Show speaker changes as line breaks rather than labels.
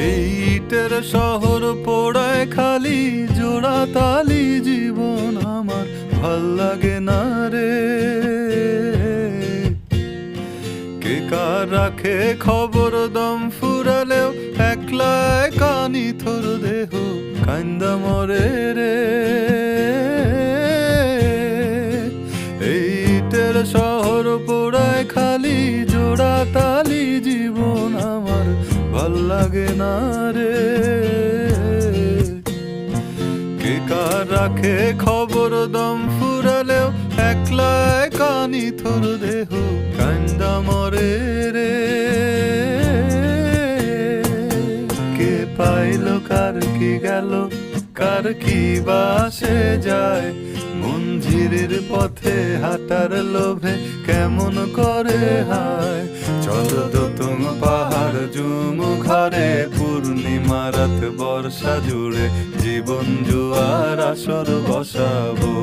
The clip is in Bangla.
এই ইটের শহর পোড়ায় খালি জোড়া তালি জীবন আমার ভাল লাগে না রে। কে কার রাখে খবর দম ফুরালেও একলা কানি থর দেহ কান্দা মরে রে। এই ইটের শহর পোড়ায় খালি জোড়া তালি জীবন আমার ভাল লাগে না রে। কে কার রাখে খবর দম ফুরালেও একলা কানি থর দেহ কান্দা মরে রে। কে পাইল কার কি গেল কার কি বাসে যায়, মঞ্জিরের পথে হাঁটার লোভে কেমন করে হায়। চলো দোতম পাহাড় জুমু ঘরে পূর্ণিমা রাত বর্ষা জুড়ে জীবন জুয়ার আসর বসাবো।